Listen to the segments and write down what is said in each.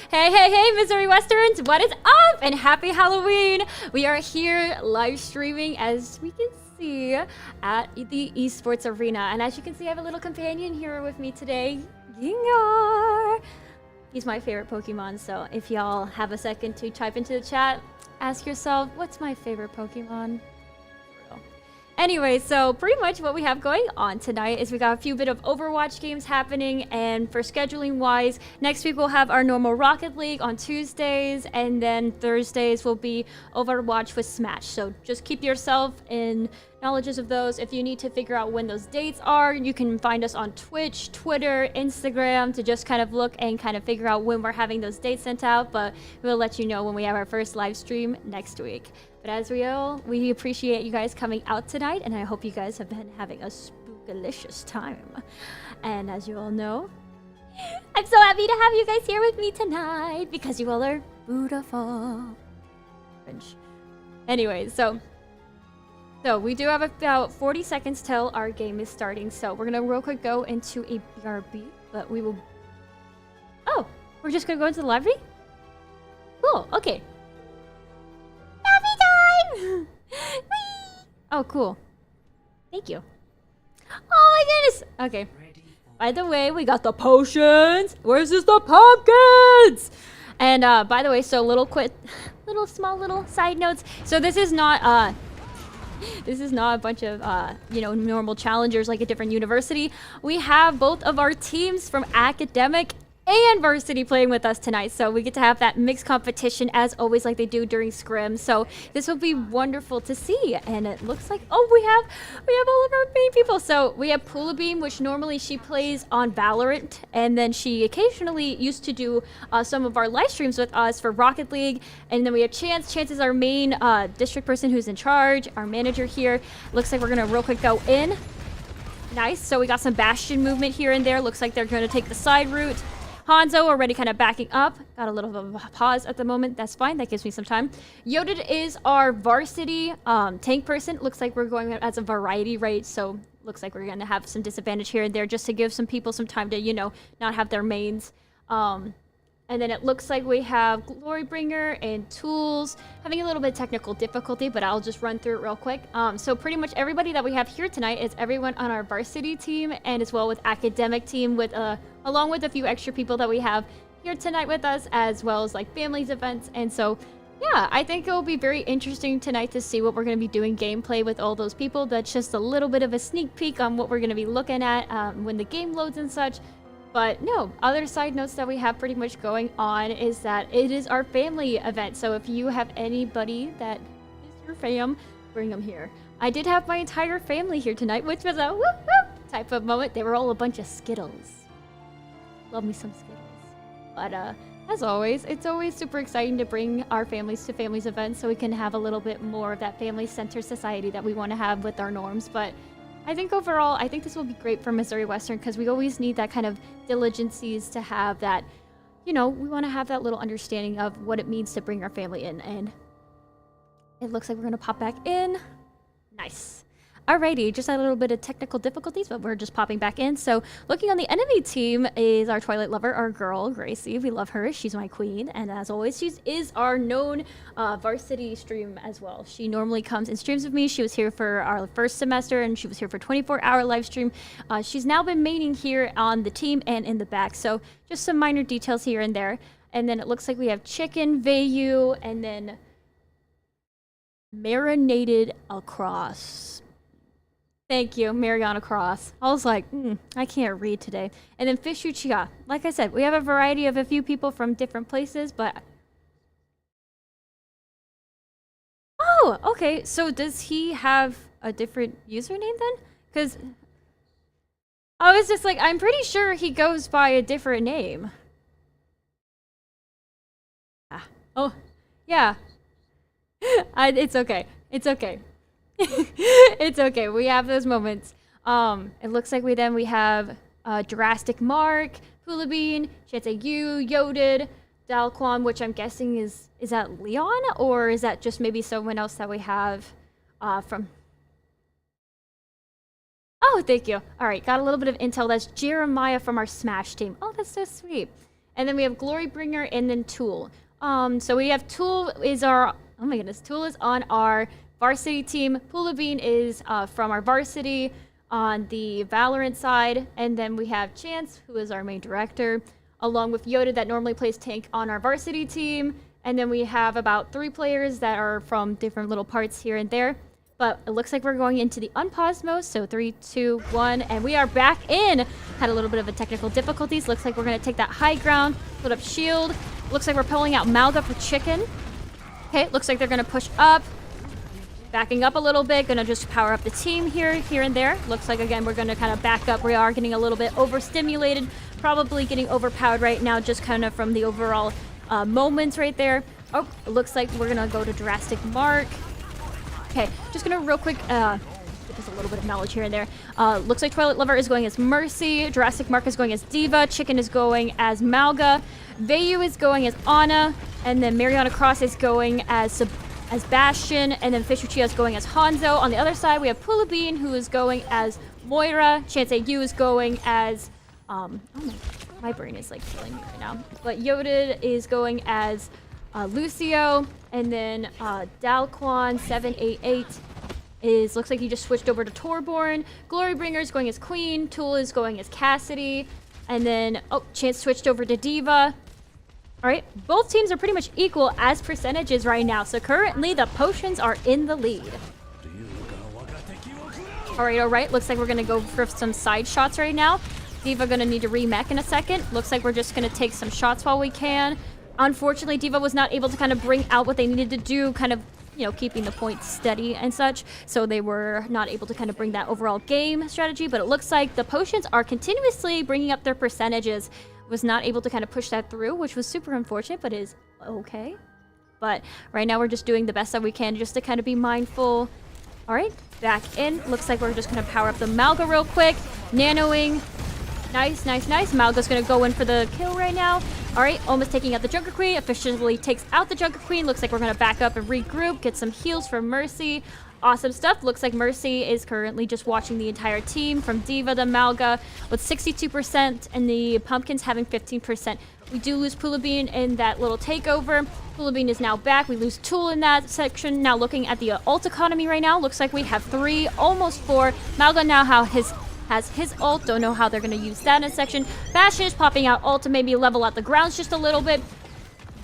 Hey, hey, hey, Missouri Westerns, what is up? And happy Halloween! We are here live streaming, as we can see, at the esports arena. And as you can see, I have a little companion here with me today, Gengar. He's my favorite Pokemon, so if y'all have a second to type into the chat, ask yourself, what's my favorite Pokemon? Anyway, so pretty much what we have going on tonight is we got a few bit of Overwatch games happening, and for scheduling wise, next week we'll have our normal Rocket League on Tuesdays, and then Thursdays will be Overwatch with Smash. So just keep yourself in knowledges of those. If you need to figure out when those dates are, you can find us on Twitch, Twitter, Instagram to just kind of look and kind of figure out when we're having those dates sent out, but we'll let you know when we have our first live stream next week. But as we appreciate you guys coming out tonight, and I hope you guys have been having a spookalicious time. And as you all know, I'm so happy to have you guys here with me tonight because you all are beautiful. Anyways, so we do have about 40 seconds till our game is starting. So we're gonna real quick go into a BRB, but we will. Oh, we're just gonna go into the library. Cool. Okay. Oh, cool. Thank you. Oh my goodness. Okay. By the way, we got the potions. Where's this the pumpkins? And by the way, so small side notes. So this is not a bunch of normal challengers like a different university. We have both of our teams from academic and varsity playing with us tonight, so we get to have that mixed competition as always, like they do during scrim. So this will be wonderful to see. And it looks like we have all of our main people. So we have Pula Beam, which normally she plays on Valorant, and then she occasionally used to do some of our live streams with us for Rocket League. And then we have Chance. Chance is our main district person who's in charge, our manager here. Looks like we're gonna real quick go in. Nice. So we got some Bastion movement here and there. Looks like they're gonna take the side route. Hanzo already kind of backing up. Got a little bit of a pause at the moment. That's fine. That gives me some time. Yoded is our varsity tank person. Looks like we're going as a variety rate, so looks like we're going to have some disadvantage here and there just to give some people some time to, not have their mains. And then it looks like we have Glorybringer and Tools having a little bit of technical difficulty, but I'll just run through it real quick. So pretty much everybody that we have here tonight is everyone on our varsity team, and as well with academic team, with along with a few extra people that we have here tonight with us, as well as like families events. And so yeah, I think it will be very interesting tonight to see what we're going to be doing gameplay with all those people. That's just a little bit of a sneak peek on what we're going to be looking at when the game loads and such. But no, other side notes that we have pretty much going on is that it is our family event. So if you have anybody that is your fam, bring them here. I did have my entire family here tonight, which was a whoop whoop type of moment. They were all a bunch of Skittles. Love me some Skittles. But as always, it's always super exciting to bring our families to families events so we can have a little bit more of that family-centered society that we want to have with our norms. But I think overall, I think this will be great for Missouri Western because we always need that kind of diligencies to have that, we want to have that little understanding of what it means to bring our family in. And it looks like we're going to pop back in. Nice. Alrighty, just had a little bit of technical difficulties, but we're just popping back in. So looking on the enemy team is our Twilight Lover, our girl, Gracie. We love her. She's my queen. And as always, she is our known varsity stream as well. She normally comes and streams with me. She was here for our first semester, and she was here for 24-hour live stream. She's now been maining here on the team and in the back. So just some minor details here and there. And then it looks like we have Chicken, Vayu, and then Marinated Across. Thank you, Mariana Cross. I was like, I can't read today. And then Fishuchia. Like I said, we have a variety of a few people from different places, but... Oh, okay. So does he have a different username then? Because I was just like, I'm pretty sure he goes by a different name. Oh, yeah. It's okay. It's okay. It's okay. We have those moments. It looks like we have Drastic Mark, Pula Bean, Chetayu, Yoded, Dalquan, which I'm guessing is that Leon, or is that just maybe someone else that we have from... Oh, thank you. All right, got a little bit of intel. That's Jeremiah from our Smash team. Oh, that's so sweet. And then we have Glorybringer and then Tool. So we have Tool is our... Oh my goodness. Tool is on our varsity team. Pulabine is from our varsity on the Valorant side. And then we have Chance, who is our main director, along with Yoda that normally plays tank on our varsity team. And then we have about 3 players that are from different little parts here and there. But it looks like we're going into the unpaused mode. So 3, 2, 1, and we are back in. Had a little bit of a technical difficulties. Looks like we're going to take that high ground, put up shield. Looks like we're pulling out Malga for chicken. Okay, looks like they're going to push up. Backing up a little bit. Going to just power up the team here and there. Looks like, again, we're going to kind of back up. We are getting a little bit overstimulated. Probably getting overpowered right now just kind of from the overall moments right there. Oh, it looks like we're going to go to Drastic Mark. Okay, just gonna real quick, get just a little bit of knowledge here and there. Looks like Twilight Lover is going as Mercy, Jurassic Mark is going as Diva, Chicken is going as Malga, Vayu is going as Ana, and then Mariana Cross is going as Bastion, and then Fisher Chia is going as Hanzo. On the other side, we have Pulabine, who is going as Moira, Chance Yu is going as, oh my brain is like killing me right now. But Yoda is going as Lucio, and then Dalquan 788 looks like he just switched over to Torborn. Glorybringer is going as Queen, Tool is going as Cassidy, and then Chance switched over to Diva. All right, both teams are pretty much equal as percentages right now. So currently the potions are in the lead. All right. Looks like we're gonna go for some side shots right now. Diva gonna need to remech in a second. Looks like we're just gonna take some shots while we can. Unfortunately, Diva was not able to kind of bring out what they needed to do, kind of, you know, keeping the points steady and such. So they were not able to kind of bring that overall game strategy. But it looks like the potions are continuously bringing up their percentages. Was not able to kind of push that through, which was super unfortunate, but is okay. But right now we're just doing the best that we can just to kind of be mindful. All right, back in. Looks like we're just going to power up the Malga real quick. Nanoing. Nice. Malga's going to go in for the kill right now. All right, almost taking out the Junker Queen. Officially takes out the Junker Queen. Looks like we're going to back up and regroup. Get some heals from Mercy. Awesome stuff. Looks like Mercy is currently just watching the entire team from Diva to Malga with 62% and the Pumpkins having 15%. We do lose Pulabine in that little takeover. Pulabine is now back. We lose Tool in that section. Now looking at the ult economy right now, looks like we have 3, almost 4. Malga now has his ult. Don't know how they're going to use that in a section. Bastion is popping out ult to maybe level out the grounds just a little bit.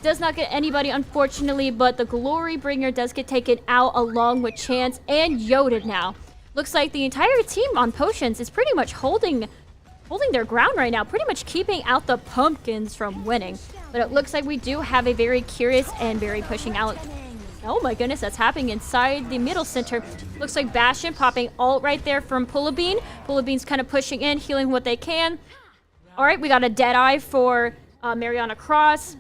Does not get anybody, unfortunately, but the Glorybringer does get taken out along with Chance and Yoda now. Looks like the entire team on potions is pretty much holding their ground right now, pretty much keeping out the Pumpkins from winning. But it looks like we do have a very curious and very pushing out. Oh my goodness, that's happening inside the middle center. Looks like Bastion popping ult right there from Pulabine. Pulabine's kind of pushing in, healing what they can. All right, we got a Deadeye for Mariana Cross.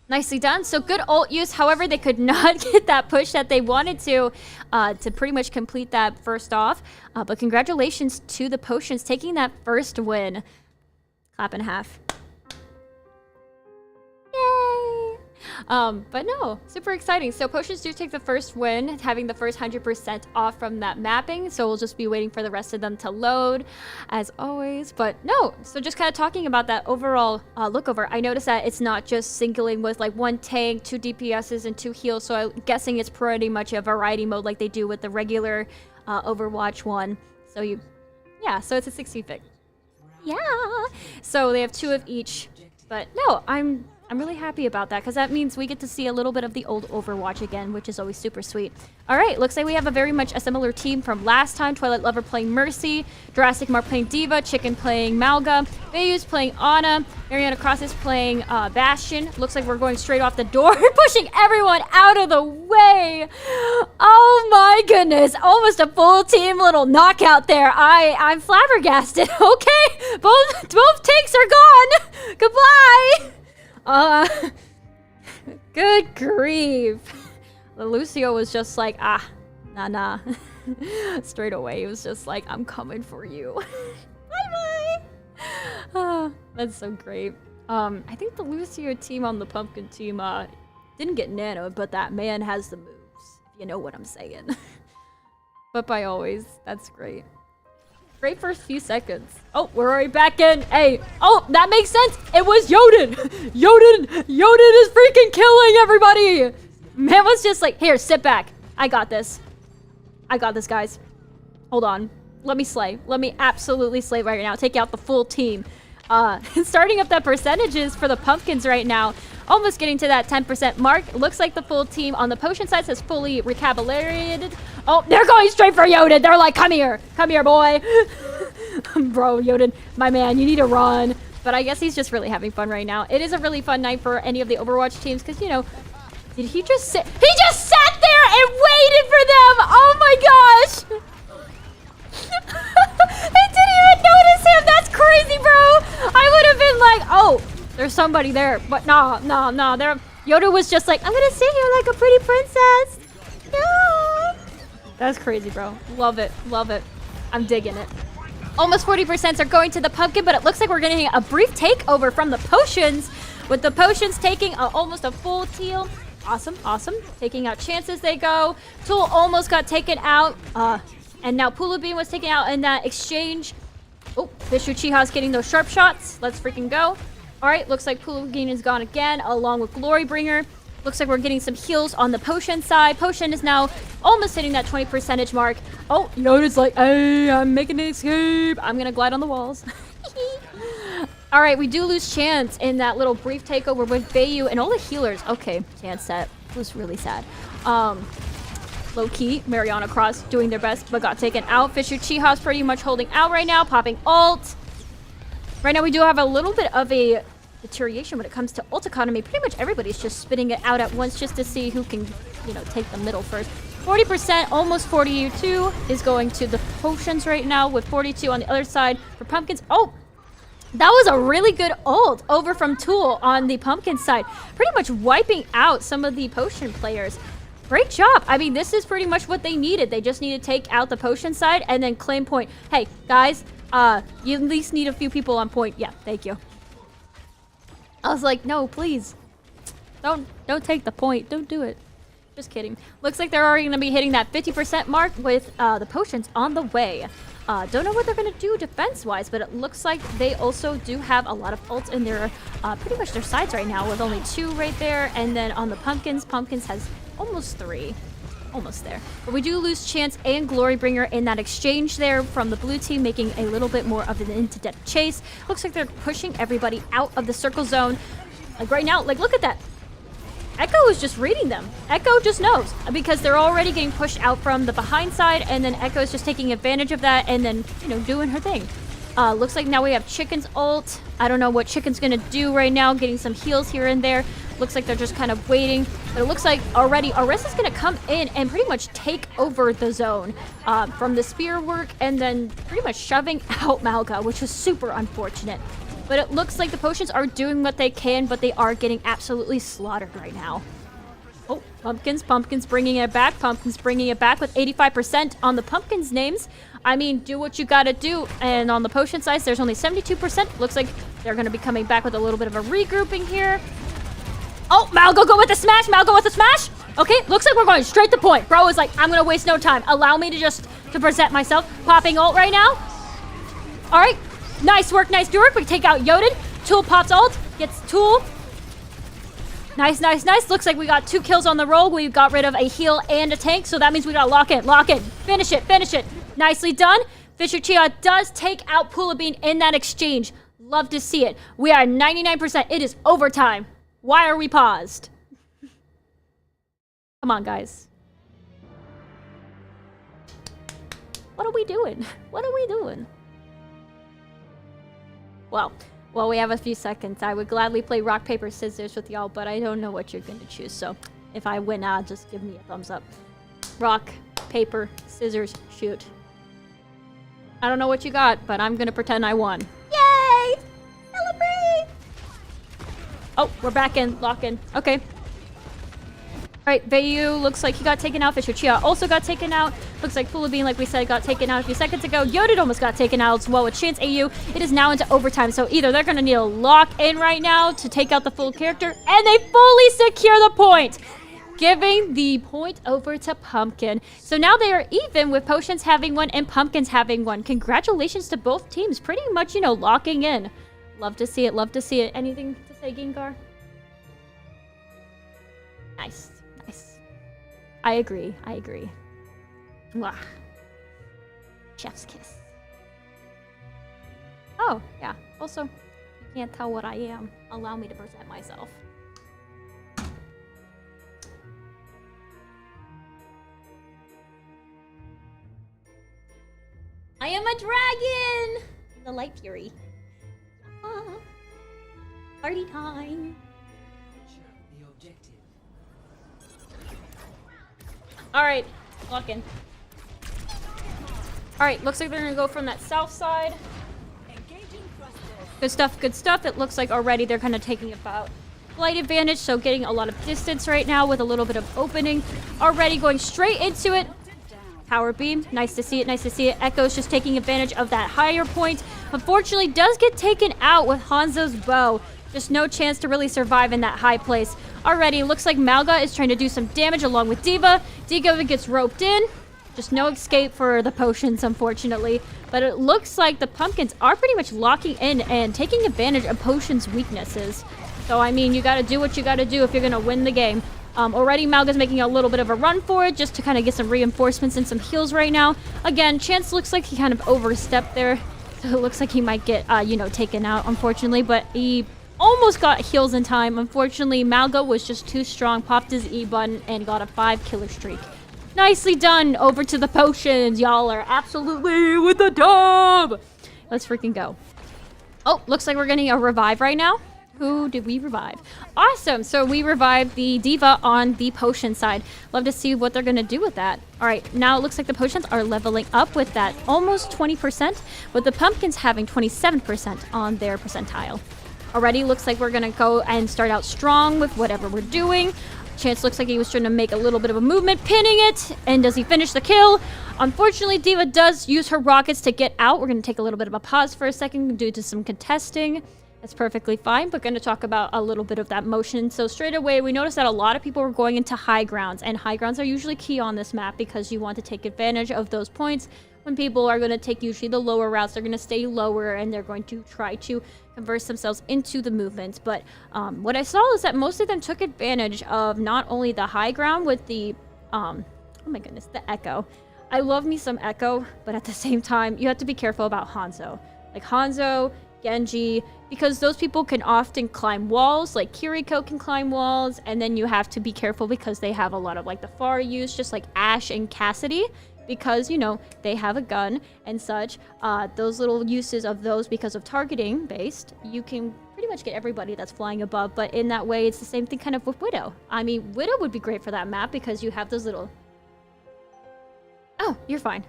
Nicely done. So good ult use. However, they could not get that push that they wanted to pretty much complete that first off. But congratulations to the Potions taking that first win. Clap in half. Yay! But no, super exciting. So Potions do take the first win, having the first 100% off from that mapping. So we'll just be waiting for the rest of them to load, as always. But no, so just kind of talking about that overall look over. I noticed that it's not just singling with like 1 tank, 2 DPSs, and 2 heals. So I'm guessing it's pretty much a variety mode like they do with the regular Overwatch one. So so it's a 60-pick. Yeah. So they have 2 of each. But no, I'm really happy about that because that means we get to see a little bit of the old Overwatch again, which is always super sweet. All right, looks like we have a very much a similar team from last time. Twilight Lover playing Mercy, Jurassic Mark playing Diva, Chicken playing Malga, Bayu's playing Ana, Mariana Cross is playing Bastion. Looks like we're going straight off the door, pushing everyone out of the way. Oh my goodness, almost a full team little knockout there. I'm flabbergasted. Okay, both tanks are gone. Goodbye. Good grief. Lucio was just like, nah. Straight away, he was just like, I'm coming for you. Bye-bye. That's so great. I think the Lucio team on the Pumpkin team, didn't get nanoed, but that man has the moves. You know what I'm saying. But by always, that's great. Great first few seconds. Oh, we're already back in. Hey. Oh, that makes sense. It was Yoden. Yoden is freaking killing everybody. Man was just like, here, sit back. I got this. I got this, guys. Hold on. Let me slay. Let me absolutely slay right now. Take out the full team. Starting up that percentages for the pumpkins right now. Almost getting to that 10% mark. Looks like the full team on the potion side has fully recalibrated. Oh, they're going straight for Yoden. They're like, come here. Come here, boy. Bro, Yoden, my man, you need to run. But I guess he's just really having fun right now. It is a really fun night for any of the Overwatch teams because, you know, did he just sit? He just sat there and waited for them. Oh my gosh. They didn't even notice him. That's crazy, bro. I would have been like, oh, there's somebody there. But no. Yoda was just like, I'm going to sit here like a pretty princess. No. That's crazy, bro. Love it. Love it. I'm digging it. Almost 40% are going to the pumpkin, but it looks like we're getting a brief takeover from the potions, with the potions taking almost a full teal. Awesome, awesome. Taking out chances they go. Tool almost got taken out. And now Pula Bean was taken out in that exchange. Oh, Vishu Chiha's getting those sharp shots. Let's freaking go. All right, looks like Pula Bean is gone again, along with Glorybringer. Looks like we're getting some heals on the potion side. Potion is now almost hitting that 20% mark. Oh, Yoda's like, hey, I'm making an escape. I'm going to glide on the walls. All right, we do lose Chance in that little brief takeover with Bayu and all the healers. Okay, Chance set was really sad. Low-key, Mariana Cross doing their best, but got taken out. Fisher Chiha's pretty much holding out right now, popping ult. Right now, we do have a little bit of a deterioration when it comes to ult economy. Pretty much everybody's just spitting it out at once just to see who can, you know, take the middle first. 40%, almost 42 is going to the potions right now, with 42 on the other side for pumpkins. Oh, that was a really good ult over from Tool on the pumpkin side. Pretty much wiping out some of the potion players. Great job. I mean, this is pretty much what they needed. They just need to take out the potion side and then claim point. Hey, guys, you at least need a few people on point. Yeah, thank you. I was like, no, please. Don't take the point. Don't do it. Just kidding. Looks like they're already going to be hitting that 50% mark with the potions on the way. Don't know what they're going to do defense-wise, but it looks like they also do have a lot of ults in their, pretty much their sides right now, with only 2 right there. And then on the pumpkins has almost 3. Almost there. But we do lose Chance and Glorybringer in that exchange there from the blue team, making a little bit more of an into-depth chase. Looks like they're pushing everybody out of the circle zone. Like right now, like look at that. Echo is just reading them. Echo just knows because they're already getting pushed out from the behind side, and then Echo is just taking advantage of that and then, you know, doing her thing. Looks like now we have Chicken's ult. I don't know what Chicken's gonna do right now, getting some heals here and there. Looks like they're just kind of waiting. But it looks like already Arisa's gonna come in and pretty much take over the zone from the spear work, and then pretty much shoving out Malga, which is super unfortunate. But it looks like the potions are doing what they can, but they are getting absolutely slaughtered right now. Oh, Pumpkins bringing it back. Pumpkins bringing it back with 85% on the Pumpkins names. I mean, do what you gotta do. And on the potion side, there's only 72%. Looks like they're gonna be coming back with a little bit of a regrouping here. Oh, Malgo go with the smash. Malgo with the smash. Okay, looks like we're going straight to point. Bro is like, I'm gonna waste no time. Allow me to present myself. Popping ult right now. All right. Nice work, nice work. We take out Yoden. Tool pops ult. Gets Tool. Nice. Looks like we got 2 kills on the roll. We got rid of a heal and a tank, so that means we gotta lock in. Finish it. Nicely done. Fisher Chia does take out Pula Bean in that exchange. Love to see it. We are 99%. It is overtime. Why are we paused? Come on, guys. What are we doing? Well, we have a few seconds. I would gladly play rock, paper, scissors with y'all, but I don't know what you're going to choose. So if I win, just give me a thumbs up. Rock, paper, scissors, shoot. I don't know what you got, but I'm going to pretend I won. Yay! Celebrate! Oh, we're back in. Lock in. Okay. Alright, Bayu looks like he got taken out. Fisher Chia also got taken out. Looks like Pula Bean, like we said, got taken out a few seconds ago. Yoden almost got taken out as well with Chance AU. It is now into overtime, so either they're going to need to lock in right now to take out the full character, and they fully secure the point. giving the point over to Pumpkin. So now they are even with Potions having one and Pumpkins having one. Congratulations to both teams. Pretty much, you know, locking in. Love to see it. Love to see it. Anything to say, Gengar? Nice. Nice. I agree. I agree. Mwah. Chef's kiss. Oh, yeah. Also, you can't tell what I am. Allow me to present myself. I am a dragon! The Light Fury. Ah, party time. Alright, lock in. Alright, looks like they're gonna go from that south side. Good stuff, good stuff. It looks like already they're kind of taking about flight advantage, so getting a lot of distance right now with a little bit of opening. Already going straight into it. Power beam, nice to see it, nice to see it. Echo's just taking advantage of that higher point. Unfortunately, does get taken out with Hanzo's bow. Just no chance to really survive in that high place. Already, looks like Malga is trying to do some damage along with Diva. Diva gets roped in. Just no escape for the Potions, unfortunately. But it looks like the Pumpkins are pretty much locking in and taking advantage of Potions' weaknesses. So, I mean, you gotta do what you gotta do if you're gonna win the game. Already Malga's making a little bit of a run for it just to kind of get some reinforcements and some heals right now. Again, Chance looks like he kind of overstepped there. So it looks like he might get, you know, taken out, unfortunately. But he almost got heals in time. Unfortunately, Malga was just too strong, popped his E button, and got a 5-killer streak. Nicely done. Over to the Potions. Y'all are absolutely with the dub. Let's freaking go. Oh, looks like we're getting a revive right now. Who did we revive? Awesome. So we revived the Diva on the Potion side. Love to see what they're going to do with that. All right. Now it looks like the Potions are leveling up with that almost 20%, with the Pumpkins having 27% on their percentile. Already looks like we're going to go and start out strong with whatever we're doing. Chance looks like he was trying to make a little bit of a movement, pinning it. And does he finish the kill? Unfortunately, Diva does use her rockets to get out. We're going to take a little bit of a pause for a second due to some contesting. That's perfectly fine, but going to talk about a little bit of that motion. So straight away, we noticed that a lot of people were going into high grounds, and high grounds are usually key on this map because you want to take advantage of those points. When people are going to take usually the lower routes, they're going to stay lower, and they're going to try to convert themselves into the movement. But what I saw is that most of them took advantage of not only the high ground with the, oh my goodness, the Echo. I love me some Echo, but at the same time, you have to be careful about Hanzo. Like Hanzo, Genji, because those people can often climb walls, like Kiriko can climb walls, and then you have to be careful because they have a lot of like the far use, just like Ash and Cassidy, because, you know, they have a gun and such. Those little uses of those, because of targeting based, you can pretty much get everybody that's flying above, but in that way, it's the same thing kind of with Widow. I mean, Widow would be great for that map because you have those little... Oh, you're fine.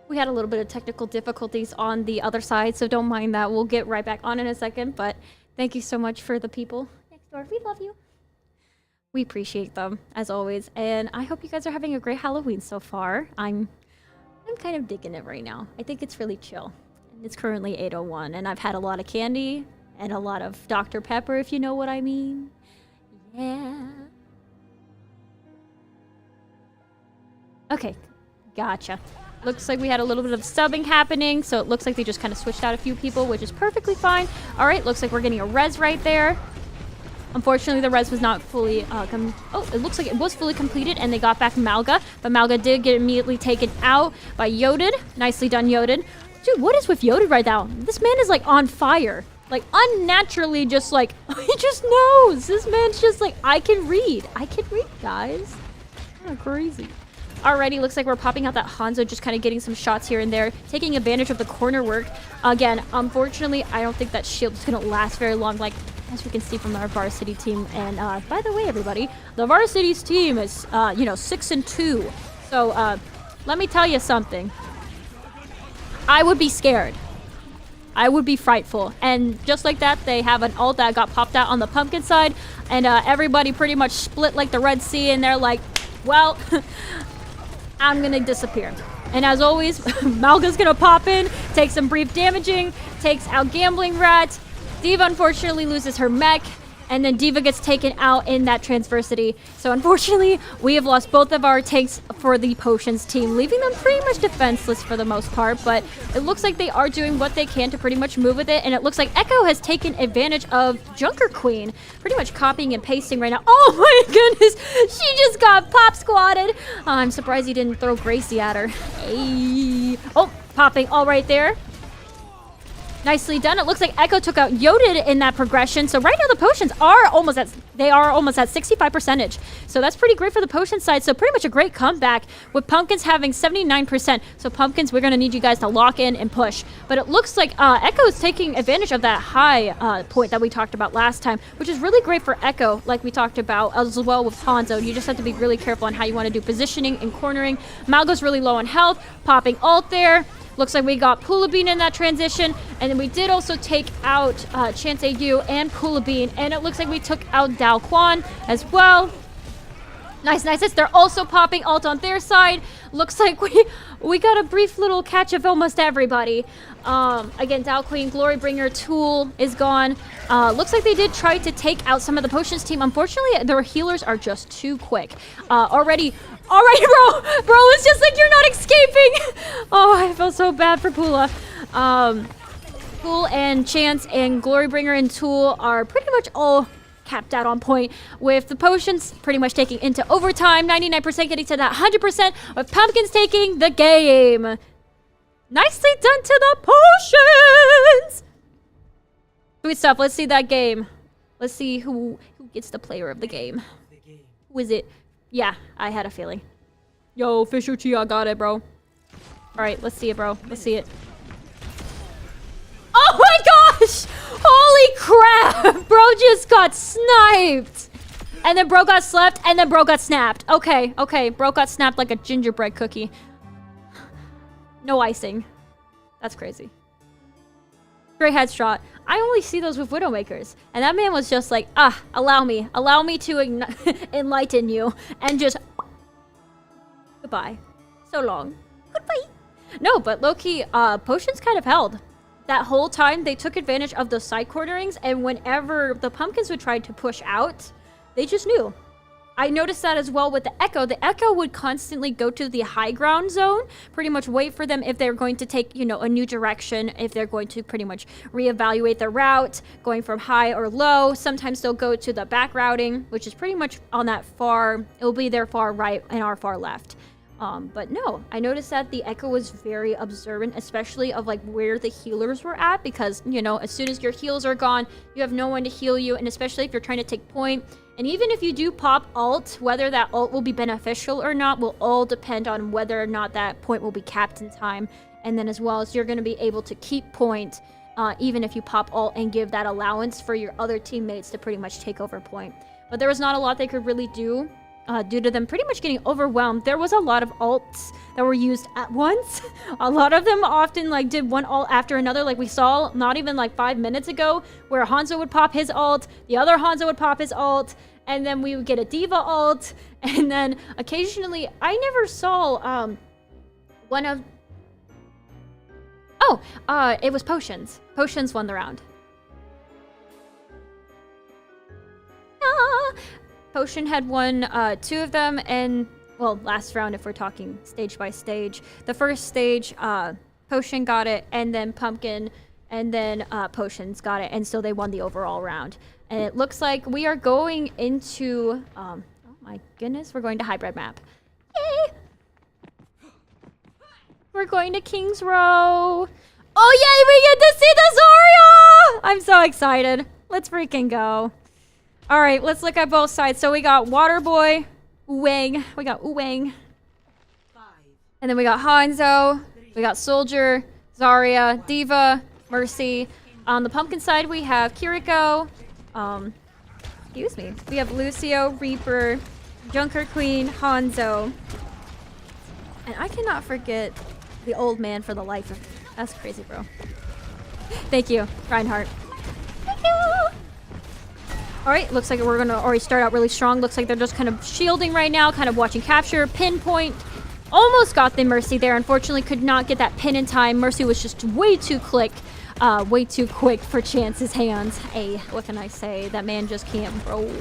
We had a little bit of technical difficulties on the other side, so don't mind that. We'll get right back on in a second, but thank you so much for the people next door. We love you. We appreciate them, as always, and I hope you guys are having a great Halloween so far. I'm kind of digging it right now. I think it's really chill. It's currently 8:01, and I've had a lot of candy and a lot of Dr. Pepper, if you know what I mean. Yeah. Okay, gotcha. Looks like we had a little bit of subbing happening, so it looks like they just kind of switched out a few people, which is perfectly fine. All right, looks like we're getting a res right there. Unfortunately, the res was not fully... it looks like it was fully completed, and they got back Malga. But Malga did get immediately taken out by Yodid. Nicely done, Yodid. Dude, what is with Yodid right now? This man is, like, on fire. Like, unnaturally just, like... he just knows. This man's just, like, I can read. I can read, guys. Oh, crazy. Already looks like we're popping out that Hanzo, just kind of getting some shots here and there, taking advantage of the corner work. Again, unfortunately, I don't think that shield is going to last very long, like as we can see from our varsity team. And by the way, everybody, the varsity's team is, 6-2. So let me tell you something. I would be scared. I would be frightful. And just like that, they have an ult that got popped out on the Pumpkin side, and everybody pretty much split like the Red Sea, and they're like, well... I'm gonna disappear. And as always, Malga's gonna pop in, take some brief damaging, takes out Gambling Rat. Diva unfortunately loses her mech. And then D.Va gets taken out in that transversity. So unfortunately, we have lost both of our tanks for the potions team, leaving them pretty much defenseless for the most part. But it looks like they are doing what they can to pretty much move with it. And it looks like Echo has taken advantage of Junker Queen, pretty much copying and pasting right now. Oh my goodness, she just got pop squatted. I'm surprised he didn't throw Gracie at her. Hey. Oh, popping all right there. Nicely done. It looks like Echo took out Yoded in that progression. So right now the potions are almost at 65%. So that's pretty great for the potion side. So pretty much a great comeback with Pumpkins having 79%. So Pumpkins, we're going to need you guys to lock in and push. But it looks like Echo is taking advantage of that high point that we talked about last time, which is really great for Echo, like we talked about as well with Hanzo. You just have to be really careful on how you want to do positioning and cornering. Malgo's really low on health, popping ult there. Looks like we got Pula Bean in that transition, and then we did also take out Chance AU and Pula Bean, and it looks like we took out Dao Quan as well. Nice, nice. They're also popping ult on their side. Looks like we got a brief little catch of almost everybody. Again, Dao Queen, Glorybringer, Tool is gone. Looks like they did try to take out some of the potions team. Unfortunately, their healers are just too quick. Already, bro, it's just like you're not escaping. Oh, I feel so bad for Pula. Tool and Chance and Glorybringer and Tool are pretty much all capped out on point, with the potions pretty much taking into overtime, 99% getting to that 100%, with Pumpkins taking the game. Nicely done to the potions! Sweet stuff. Let's see that game. Let's see who gets the player of the game. Who is it? Yeah, I had a feeling. Yo, Fishuchi, I got it, bro. Alright, let's see it, bro. Let's see it. Oh my gosh! Holy crap! Bro just got sniped! And then bro got slept, and then bro got snapped. Okay, okay. Bro got snapped like a gingerbread cookie. No icing. That's crazy. Great headshot. I only see those with Widowmakers. And that man was just like, allow me to enlighten you. And just... Goodbye. So long. Goodbye. No, but low-key, potions kind of held. That whole time, they took advantage of the side cornerings, and whenever the Pumpkins would try to push out, they just knew. I noticed that as well with the Echo. The Echo would constantly go to the high ground zone, pretty much wait for them if they're going to take, you know, a new direction, if they're going to pretty much reevaluate their route, going from high or low. Sometimes they'll go to the back routing, which is pretty much on that far, it'll be their far right and our far left. But no, I noticed that the Echo was very observant, especially of like where the healers were at, because, you know, as soon as your heals are gone, you have no one to heal you, and especially if you're trying to take point. And even if you do pop ult, whether that ult will be beneficial or not will all depend on whether or not that point will be capped in time. And then as well as you're going to be able to keep point, even if you pop ult and give that allowance for your other teammates to pretty much take over point. But there was not a lot they could really do. Due to them pretty much getting overwhelmed. There was a lot of ults that were used at once. A lot of them often like did one ult after another, like we saw not even like 5 minutes ago, where Hanzo would pop his ult, the other Hanzo would pop his ult, and then we would get a D.Va ult, and then occasionally I never saw one of... Oh, it was Potions. Potions won the round. Potion had won 2 of them, and, well, last round if we're talking stage by stage. The first stage, Potion got it, and then Pumpkin, and then Potions got it, and so they won the overall round. And it looks like we are going into, oh my goodness, we're going to hybrid map. Yay! We're going to King's Row. Oh yay, we get to see the Zarya! I'm so excited. Let's freaking go. All right, let's look at both sides. So we got Waterboy, Uwang. We got Uwang. And then we got Hanzo. We got Soldier, Zarya, D.Va, Mercy. On the Pumpkin side, we have Kiriko. Excuse me. We have Lucio, Reaper, Junker Queen, Hanzo. And I cannot forget the old man for the life of me. That's crazy, bro. Thank you, Reinhardt. Thank you! Alright, looks like we're gonna already start out really strong. Looks like they're just kind of shielding right now, kind of watching capture, pinpoint. Almost got the Mercy there. Unfortunately, could not get that pin in time. Mercy was just way too quick. way too quick for Chance's hands. Hey, what can I say? That man just can't roll.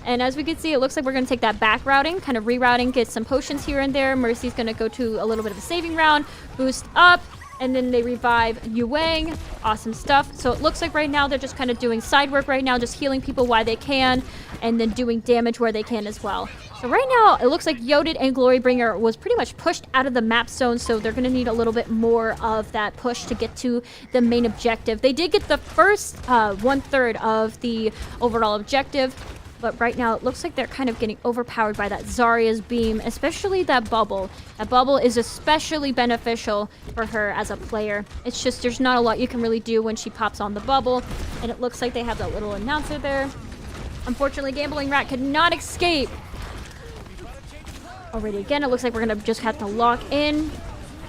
And as we can see, it looks like we're going to take that back routing, kind of rerouting, get some potions here and there. Mercy's going to go to a little bit of a saving round, boost up, and then they revive Yu Wang. Awesome stuff. So it looks like right now they're just kind of doing side work right now, just healing people while they can, and then doing damage where they can as well. So right now, it looks like Yoded and Glorybringer was pretty much pushed out of the map zone, so they're going to need a little bit more of that push to get to the main objective. They did get the first 1/3 of the overall objective, but right now it looks like they're kind of getting overpowered by that Zarya's beam, especially that bubble. That bubble is especially beneficial for her as a player. It's just there's not a lot you can really do when she pops on the bubble, and it looks like they have that little announcer there. Unfortunately, Gambling Rat could not escape. Already again, it looks like we're going to just have to lock in.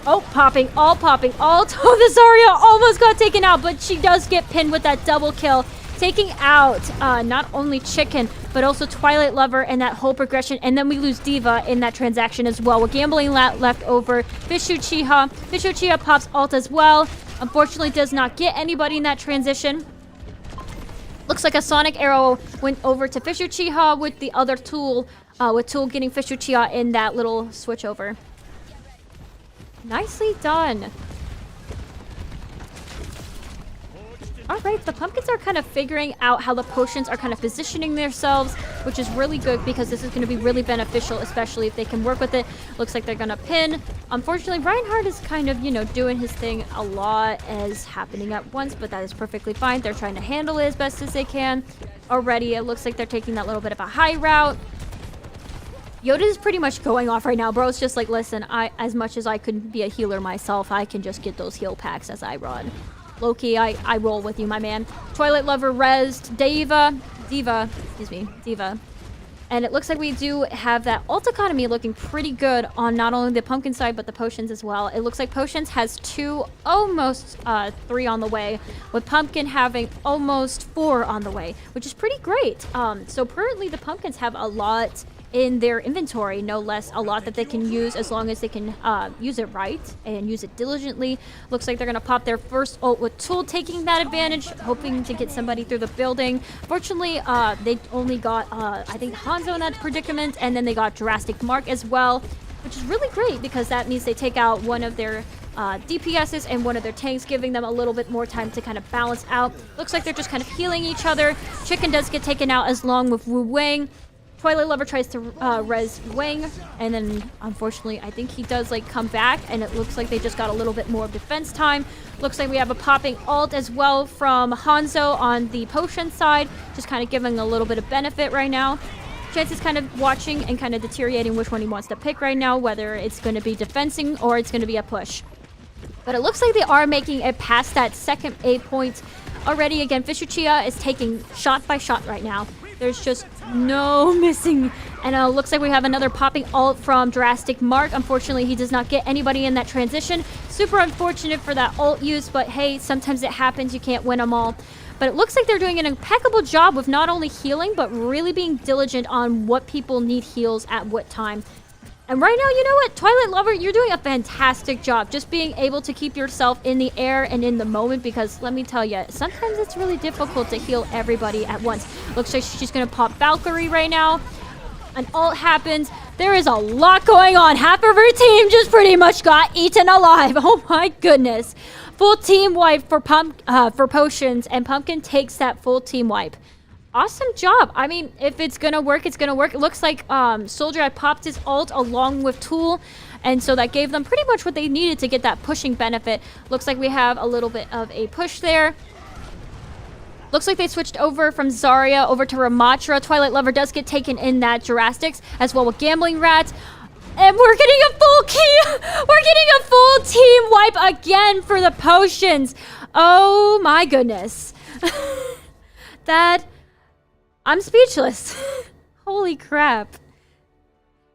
Oh, popping. Oh, the Zarya almost got taken out, but she does get pinned with that double kill. Taking out not only Chicken, but also Twilight Lover and that whole progression. And then we lose Diva in that transaction as well. With Gambling Rat left over, Fish Uchiha. Fish Uchiha pops ult as well. Unfortunately, does not get anybody in that transition. Looks like a Sonic Arrow went over to Fish Uchiha with the other Tool. With Tool getting Fish Uchiha in that little switch over. Nicely done. Alright, the pumpkins are kind of figuring out how the potions are kind of positioning themselves, which is really good because this is going to be really beneficial, especially if they can work with it. Looks like they're going to pin. Unfortunately, Reinhardt is kind of, doing his thing a lot as happening at once, but that is perfectly fine. They're trying to handle it as best as they can. Already, it looks like they're taking that little bit of a high route. Yoda is pretty much going off right now, bro. It's just like, listen, as much as I could be a healer myself, I can just get those heal packs as I run. Loki, I roll with you, my man. Twilight Lover rezzed. Diva. And it looks like we do have that ult economy looking pretty good on not only the pumpkin side, but the potions as well. It looks like potions has 2, almost 3 on the way, with pumpkin having almost 4 on the way, which is pretty great. So currently the pumpkins have a lot in their inventory, no less, a lot that they can use as long as they can use it right and use it diligently. Looks like they're going to pop their first ult with Tool taking that advantage, hoping to get somebody through the building. Fortunately, they only got, I think, Hanzo in that predicament, and then they got Jurassic Mark as well, which is really great because that means they take out one of their DPSs and one of their tanks, giving them a little bit more time to kind of balance out. Looks like they're just kind of healing each other. Chicken does get taken out as long with Wu Wang. Twilight Lover tries to res Wang, and then unfortunately I think he does come back, and it looks like they just got a little bit more defense time. Looks like we have a popping ult as well from Hanzo on the potion side, just kind of giving a little bit of benefit right now. Chance is kind of watching and kind of deteriorating which one he wants to pick right now, whether it's going to be defensing or it's going to be a push. But it looks like they are making it past that second A point already. Again, Fish Uchiha is taking shot by shot right now. There's just no missing. And it looks like we have another popping ult from Jurassic Mark. Unfortunately, he does not get anybody in that transition. Super unfortunate for that ult use, but hey, sometimes it happens. You can't win them all. But it looks like they're doing an impeccable job with not only healing, but really being diligent on what people need heals at what time. And right now, you know what? Twilight Lover, you're doing a fantastic job just being able to keep yourself in the air and in the moment, because let me tell you, sometimes it's really difficult to heal everybody at once. Looks like she's going to pop Valkyrie right now. An ult happens. There is a lot going on. Half of her team just pretty much got eaten alive. Oh my goodness. Full team wipe for potions, and Pumpkin takes that full team wipe. Awesome job. I mean, if it's going to work, it's going to work. It looks like Soldier had popped his ult along with Tool, and so that gave them pretty much what they needed to get that pushing benefit. Looks like we have a little bit of a push there. Looks like they switched over from Zarya over to Ramatra. Twilight Lover does get taken in that Jurastics, as well with Gambling Rat. And we're getting a full key. We're getting a full team wipe again for the potions. Oh my goodness. I'm speechless. Holy crap.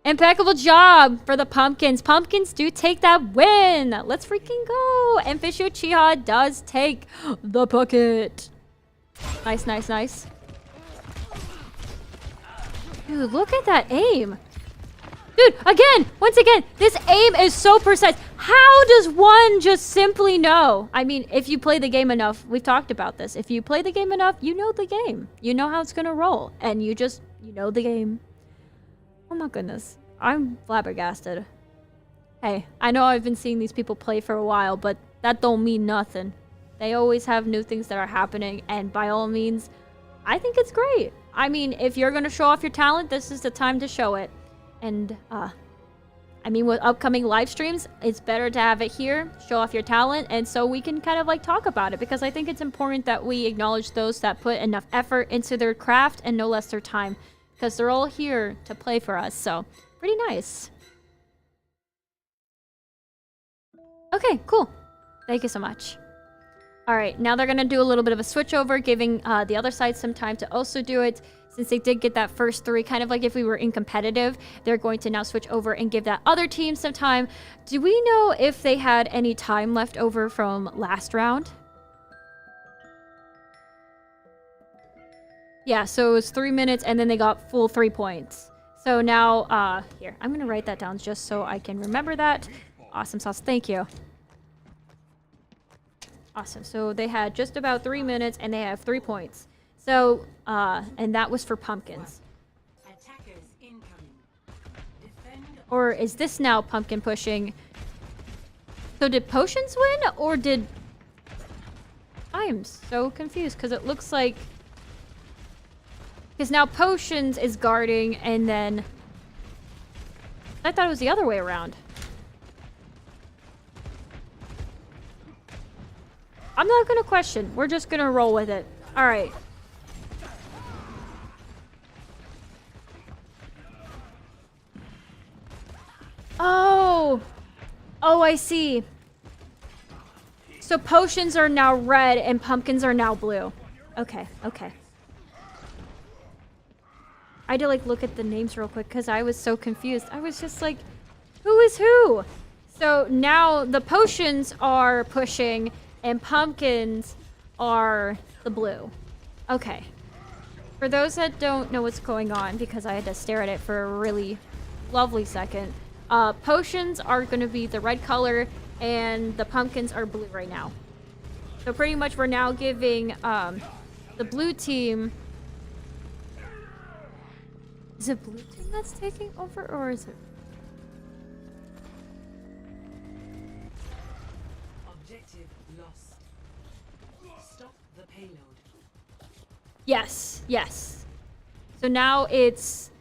Impeccable job for the Pumpkins. Pumpkins do take that win. Let's freaking go. And Fish Uchiha does take the bucket. Nice, nice, nice. Dude, look at that aim. Dude, again, once again, this aim is so precise. How does one just simply know? I mean, if you play the game enough, we've talked about this. If you play the game enough, you know the game. You know how it's gonna roll. And you know the game. Oh my goodness. I'm flabbergasted. Hey, I know I've been seeing these people play for a while, but that don't mean nothing. They always have new things that are happening, and by all means, I think it's great. I mean, if you're gonna show off your talent, this is the time to show it. And, I mean, with upcoming live streams, it's better to have it here, show off your talent, and so we can kind of, like, talk about it, because I think it's important that we acknowledge those that put enough effort into their craft and no less their time, because they're all here to play for us, so pretty nice. Okay, cool. Thank you so much. Alright, now they're gonna do a little bit of a switch over, giving the other side some time to also do it. Since they did get that first 3, kind of like if we were in competitive, they're going to now switch over and give that other team some time. Do we know if they had any time left over from last round? Yeah, so it was 3 minutes and then they got full 3 points. So now, here, I'm gonna write that down just so I can remember that. Awesome sauce, thank you. Awesome, so they had just about 3 minutes and they have 3 points. So, and that was for pumpkins. Or is this now pumpkin pushing? So did potions win, or did... I am so confused, because it looks like... Because now potions is guarding, and then... I thought it was the other way around. I'm not gonna question. We're just gonna roll with it. Alright. Oh! Oh, I see. So potions are now red and pumpkins are now blue. Okay, okay. I had to, like, look at the names real quick because I was so confused. I was just like, who is who? So now the potions are pushing and pumpkins are the blue. Okay. For those that don't know what's going on, because I had to stare at it for a really lovely second, potions are going to be the red color and the pumpkins are blue right now. So pretty much we're now giving the blue team... Is it blue team that's taking over, or is it... Objective lost. Stop the payload. Yes, yes. So now it's...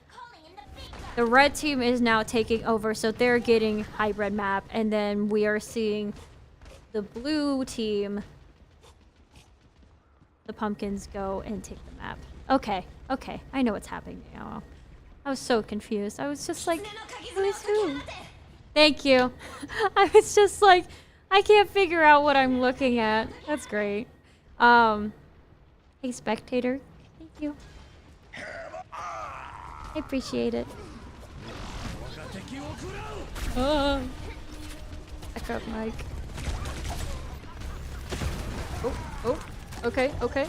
The red team is now taking over, so they're getting hybrid map, and then we are seeing the blue team, the pumpkins, go and take the map. Okay, okay, I know what's happening now. I was so confused. I was just like, who is who? Thank you. I was just like, I can't figure out what I'm looking at. That's great. Hey, spectator. Thank you. I appreciate it. Back up, Mike. Oh, oh. Okay, okay.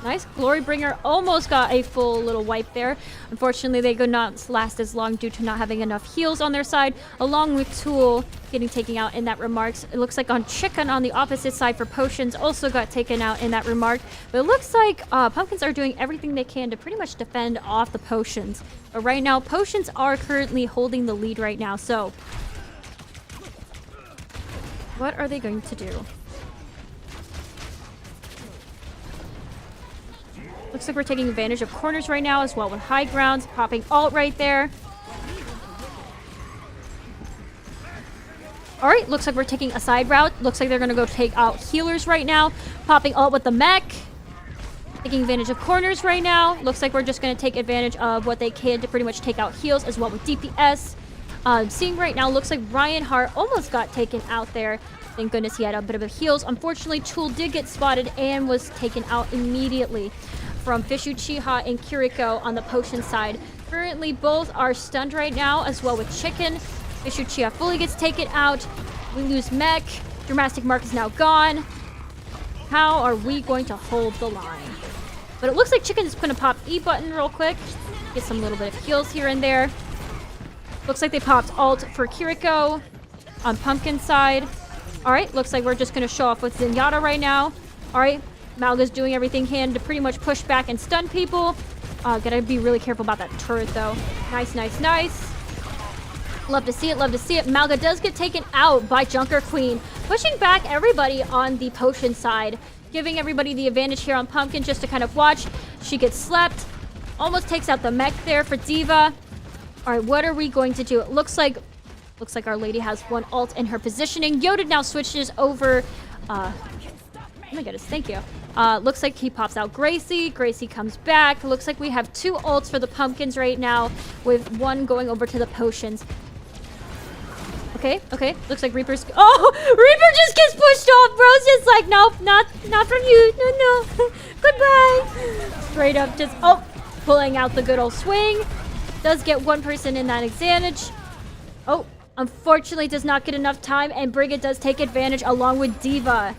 Nice. Glorybringer almost got a full little wipe there. Unfortunately, they could not last as long due to not having enough heals on their side, along with Tool getting taken out in that remarks. It looks like on Chicken on the opposite side for Potions also got taken out in that remark. But it looks like Pumpkins are doing everything they can to pretty much defend off the Potions. But right now, Potions are currently holding the lead right now. So, what are they going to do? Looks like we're taking advantage of corners right now as well with high grounds, popping ult right there. Alright, looks like we're taking a side route. Looks like they're going to go take out healers right now. Popping ult with the mech. Taking advantage of corners right now. Looks like we're just going to take advantage of what they can to pretty much take out heals as well with DPS. Seeing right now, looks like Ryan Hart almost got taken out there. Thank goodness he had a bit of a heals. Unfortunately, Tool did get spotted and was taken out immediately from Fishu Chiha and Kiriko on the potion side. Currently, both are stunned right now, as well with Chicken. Fishu Chiha fully gets taken out. We lose Mech. Dramatic Mark is now gone. How are we going to hold the line? But it looks like Chicken is going to pop E button real quick. Get some little bit of heals here and there. Looks like they popped ult for Kiriko on Pumpkin's side. All right, looks like we're just going to show off with Zenyatta right now. All right, Malga's doing everything he can to pretty much push back and stun people. Gotta be really careful about that turret, though. Nice, nice, nice. Love to see it, love to see it. Malga does get taken out by Junker Queen, pushing back everybody on the potion side, giving everybody the advantage here on Pumpkin just to kind of watch. She gets slept. Almost takes out the mech there for D.Va. All right, what are we going to do? It looks like our lady has one ult in her positioning. Yoda now switches over. Oh my goodness, thank you. Looks like he pops out Gracie. Gracie comes back. Looks like we have 2 ults for the Pumpkins right now, with one going over to the potions. Okay, okay. Looks like Reaper's... Oh! Reaper just gets pushed off, bro. It's just like, nope, not from you. No. Goodbye. Straight up just... Oh! Pulling out the good old swing. Does get one person in that advantage. Oh, unfortunately does not get enough time, and Brigid does take advantage along with D.Va.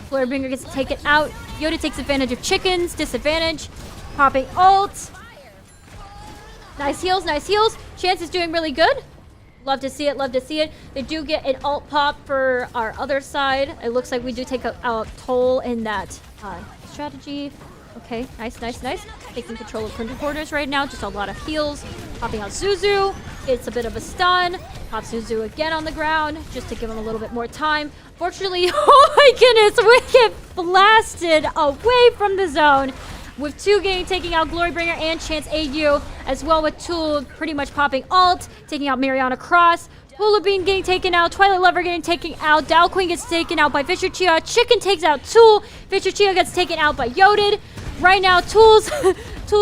Glorybringer gets taken out. Yoda takes advantage of chickens. Disadvantage. Popping ult. Nice heals, nice heals. Chance is doing really good. Love to see it, love to see it. They do get an ult pop for our other side. It looks like we do take a toll in that strategy. Okay, nice, nice, nice. Taking control of Printer Quarters right now. Just a lot of heals. Popping out Zuzu. It's a bit of a stun. Pop Zuzu again on the ground just to give him a little bit more time. Fortunately, oh my goodness, we get blasted away from the zone. With 2 taking out Glorybringer and Chance AU, as well with Tool pretty much popping ult, taking out Mariana Cross. Hula Bean getting taken out, Twilight Lover getting taken out, Dow Queen gets taken out by Fisher Chia, Chicken takes out Tool, Fisher Chia gets taken out by Yoded. Right now, Tool's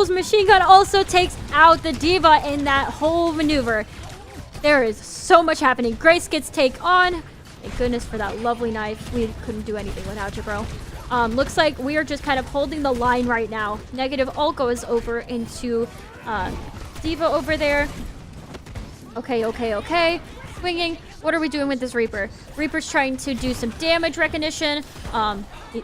machine gun also takes out the D.Va in that whole maneuver. There is so much happening. Grace gets take on. Thank goodness for that lovely knife. We couldn't do anything without you, bro. Looks like we are just kind of holding the line right now. Negative ult goes over into D.Va over there. Okay. Swinging. What are we doing with this Reaper? Reaper's trying to do some damage recognition.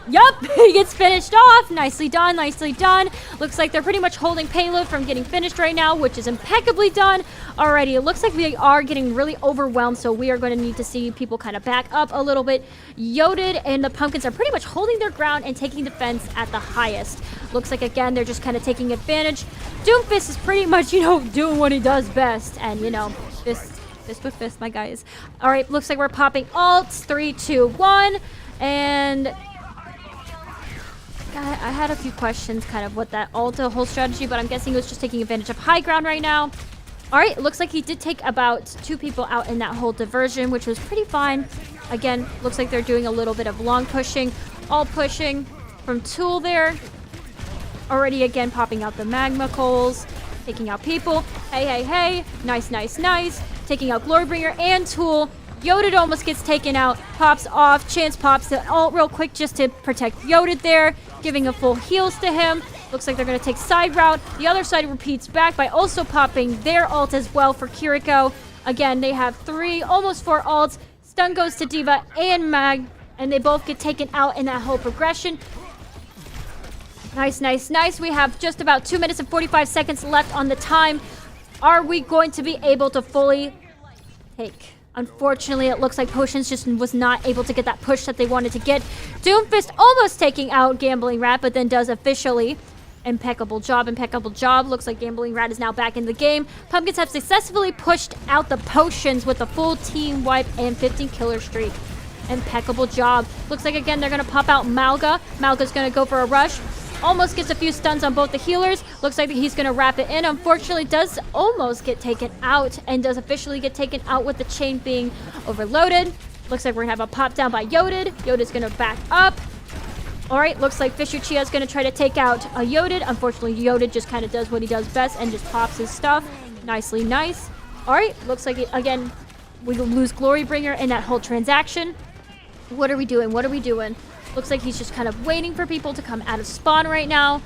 Yup, he gets finished off. Nicely done, nicely done. Looks like they're pretty much holding payload from getting finished right now, which is impeccably done. Alrighty, it looks like we are getting really overwhelmed, so we are going to need to see people kind of back up a little bit. Yoded and the Pumpkins are pretty much holding their ground and taking defense at the highest. Looks like, again, they're just kind of taking advantage. Doomfist is pretty much, doing what he does best. And, fist with fist, my guys. All right, looks like we're popping ults. 3, 2, 1. And I had a few questions kind of what that ult whole strategy, but I'm guessing it was just taking advantage of high ground right now. All right, looks like he did take about 2 people out in that whole diversion, which was pretty fine. Again, looks like they're doing a little bit of long pushing, all pushing from Tool there. Already again popping out the magma coals, taking out people. Hey. Nice. Taking out Glorybringer and Tool. Yoded almost gets taken out. Pops off. Chance pops the ult real quick just to protect Yoded there. Giving a full heals to him. Looks like they're going to take side route. The other side repeats back by also popping their ult as well for Kiriko. Again, they have 3, almost 4 ults. Stun goes to D.Va and Mag. And they both get taken out in that whole progression. Nice. We have just about 2 minutes and 45 seconds left on the time. Are we going to be able to fully take? Unfortunately, it looks like Potions just was not able to get that push that they wanted to get. Doomfist almost taking out Gambling Rat, but then does officially. Impeccable job. Looks like Gambling Rat is now back in the game. Pumpkins have successfully pushed out the Potions with a full team wipe and 15 killer streak. Impeccable job. Looks like, again, they're going to pop out Malga. Malga's going to go for a rush. Almost gets a few stuns on both the healers. Looks like he's going to wrap it in. Unfortunately, does almost get taken out and does officially get taken out with the chain being overloaded. Looks like we're going to have a pop down by Yoded. Yoded's going to back up. All right, looks like Fisher Chia is going to try to take out a Yoded. Unfortunately, Yoded just kind of does what he does best and just pops his stuff. Nicely nice. All right, looks like, again, we lose Glorybringer in that whole transaction. What are we doing? Looks like he's just kind of waiting for people to come out of spawn right now.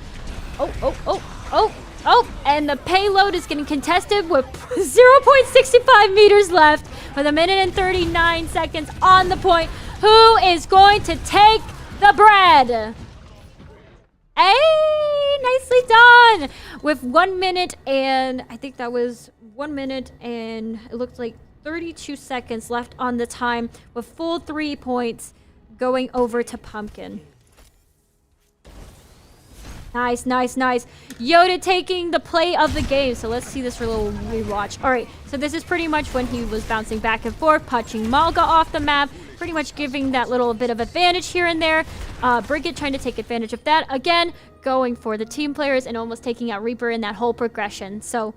Oh, and the payload is getting contested with 0.65 meters left with 1 minute and 39 seconds on the point. Who is going to take the bread? Hey! Nicely done! With 1 minute and I think that was 1 minute and it looked like 32 seconds left on the time with full 3 points going over to Pumpkin. Nice, nice, nice. Yoda taking the play of the game. So let's see this for a little rewatch. All right, so this is pretty much when he was bouncing back and forth, punching Malga off the map, pretty much giving that little bit of advantage here and there. Brigid trying to take advantage of that. Again, going for the team players and almost taking out Reaper in that whole progression. So,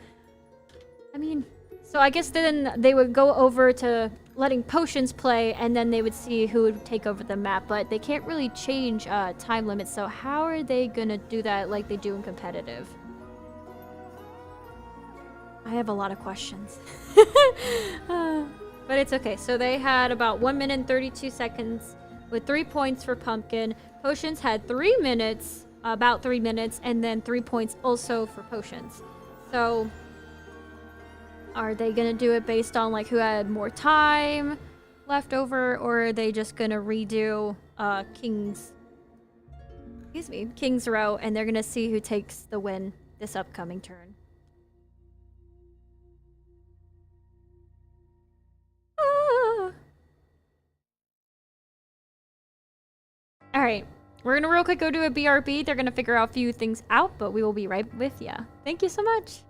I mean, so I guess then they would go over to letting Potions play, and then they would see who would take over the map. But they can't really change time limits, so how are they gonna do that like they do in competitive? I have a lot of questions. But it's okay. So they had about 1 minute and 32 seconds with 3 points for Pumpkin. Potions had 3 minutes, about 3 minutes, and then 3 points also for Potions. So are they gonna do it based on like who had more time left over, or are they just gonna redo King's row, and they're gonna see who takes the win this upcoming turn? All right, we're gonna real quick go to a BRB. They're gonna figure out a few things out, but we will be right with ya. Thank you so much.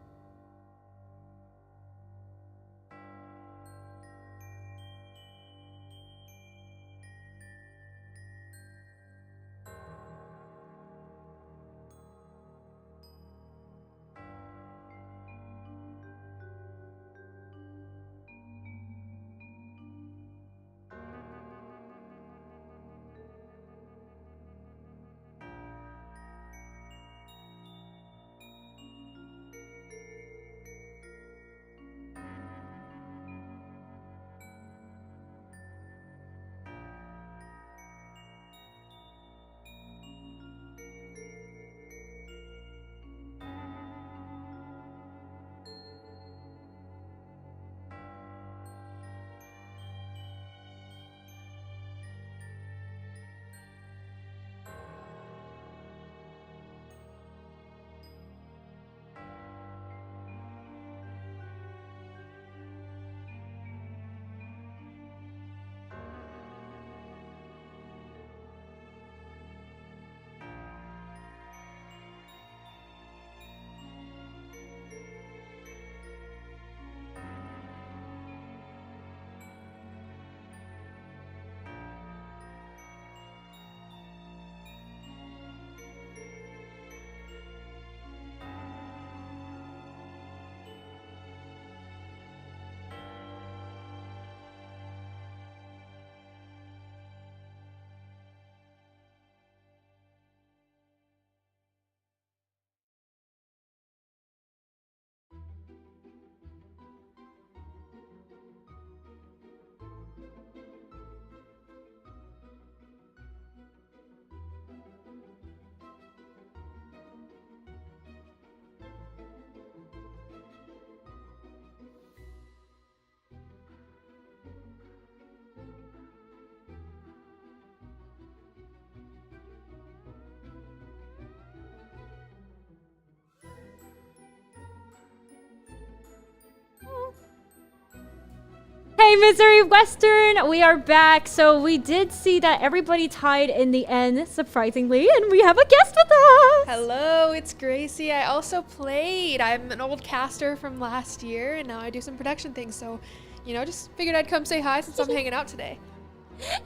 Hey, Missouri Western, we are back. So we did see that everybody tied in the end, surprisingly, and we have a guest with us. Hello, it's Gracie. I also played. I'm an old caster from last year, and now I do some production things. So, you know, just figured I'd come say hi since I'm hanging out today.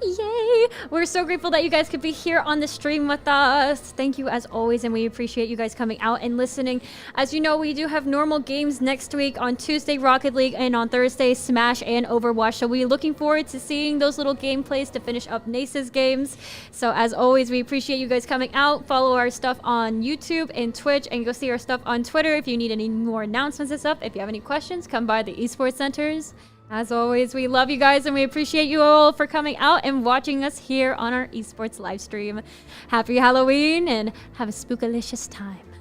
Yay! We're so grateful that you guys could be here on the stream with us. Thank you as always, and we appreciate you guys coming out and listening. As you know, we do have normal games next week on Tuesday, Rocket League, and on Thursday, Smash and Overwatch. So we're looking forward to seeing those little gameplays to finish up Nace's games. So as always, we appreciate you guys coming out. Follow our stuff on YouTube and Twitch, and go see our stuff on Twitter if you need any more announcements and stuff. If you have any questions, come by the esports centers. As always, we love you guys, and we appreciate you all for coming out and watching us here on our esports live stream. Happy Halloween, and have a spookalicious time.